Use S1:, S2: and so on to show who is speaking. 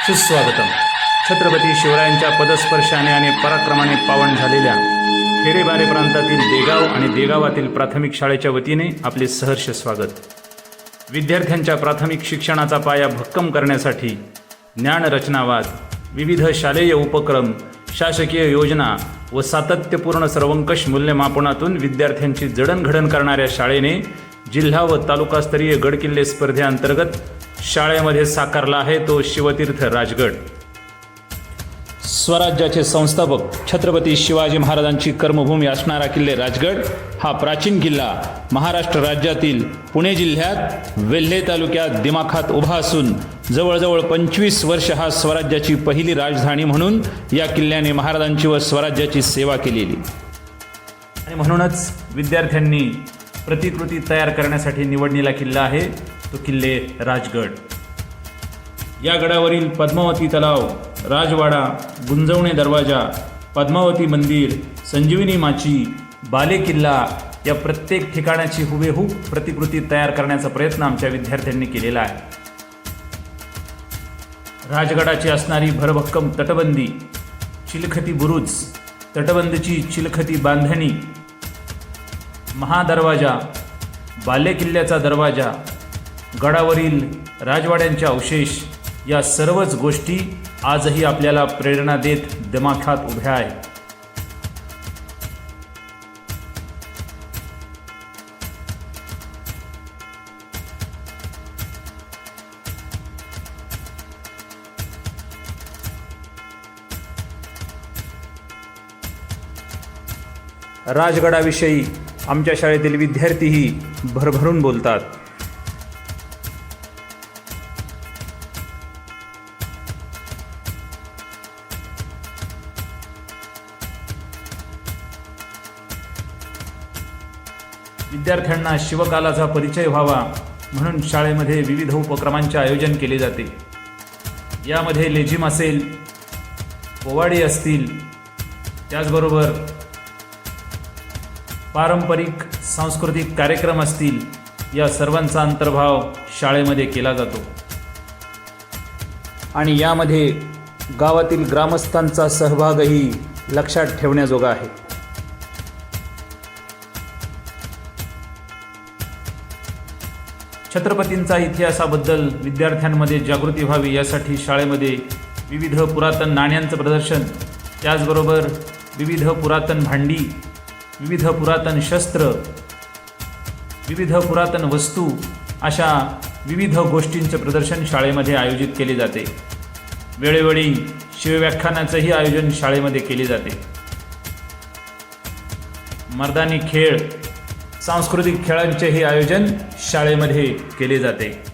S1: सुस्वागतम. छत्रपती शिवरायांच्या पदस्पर्शाने आणि पराक्रमाने पावन झालेल्या खेडेबारे प्रांतातील देगाव आणि देगावातील प्राथमिक शाळेच्या वतीने आपले सहर्ष स्वागत. विद्यार्थ्यांच्या प्राथमिक शिक्षणाचा पाया भक्कम करण्यासाठी ज्ञानरचनावाद, विविध शालेय उपक्रम, शासकीय योजना व सातत्यपूर्ण सर्वंकष मूल्यमापनातून विद्यार्थ्यांची जडणघडण करणाऱ्या शाळेने जिल्हा व तालुकास्तरीय गडकिल्ले स्पर्धेअंतर्गत शाळेमध्ये साकारला आहे तो शिवतीर्थ राजगड. स्वराज्याचे संस्थापक छत्रपती शिवाजी महाराजांची कर्मभूमी असणारा किल्ले राजगड हा प्राचीन किल्ला महाराष्ट्र राज्यातील पुणे जिल्ह्यात वेल्हे तालुक्यात दिमाखात उभा असून जवळजवळ 25 वर्ष हा स्वराज्याची पहिली राजधानी म्हणून या किल्ल्याने महाराजांची व स्वराज्याची सेवा केलेली आणि म्हणूनच विद्यार्थ्यांनी प्रतिकृती तयार करण्यासाठी निवडलेला किल्ला आहे तो किल्ले राजगड. या गडावरील पद्मावती तलाव, राजवाडा, गुंजवणे दरवाजा, पद्मावती मंदिर, संजीवनी माची, बाले किल्ला या प्रत्येक ठिकाणाची हुबेहूब प्रतिकृती तयार करण्याचा प्रयत्न आमच्या विद्यार्थ्यांनी केलेला आहे. राजगडाची असणारी भरभक्कम तटबंदी, चिलखती बुरुज, तटबंदीची चिलखती बांधणी, महादरवाजा, बाले किल्ल्याचा दरवाजा, गडावरील राजवाड्यांचे अवशेष या सर्वच गोष्टी आजही आपल्याला प्रेरणा देत दिमाखात उभ्या आहेत. राजगडाविषयी आमच्या शाळेतील विद्यार्थीही भरभरून बोलतात. विद्यार्थ्यांना शिवकालाचा परिचय व्हावा म्हणून शाळेमध्ये विविध उपक्रमांचे आयोजन केले जाते. यामध्ये लेझिम असेल, पोवाडे असतील, त्याचबरोबर पारंपरिक सांस्कृतिक कार्यक्रम असतील, या सर्वांचा अंतर्भाव शाळेमध्ये केला जातो आणि यामध्ये गावातील ग्रामस्थांचा सहभागही लक्षात ठेवण्याजोगा आहे. छत्रपतींचा इतिहासाबद्दल विद्यार्थ्यांमध्ये जागृती व्हावी यासाठी शाळेमध्ये विविध पुरातन नाण्यांचं प्रदर्शन, त्याचबरोबर विविध पुरातन भांडी, विविध पुरातन शस्त्र, विविध पुरातन वस्तू अशा विविध गोष्टींचे प्रदर्शन शाळेमध्ये आयोजित केले जाते. वेळोवेळी शिवव्याख्यानाचंही आयोजन शाळेमध्ये केले जाते. मर्दानी खेळ, सांस्कृतिक खेळांचेही आयोजन शाळेमध्ये केले जाते.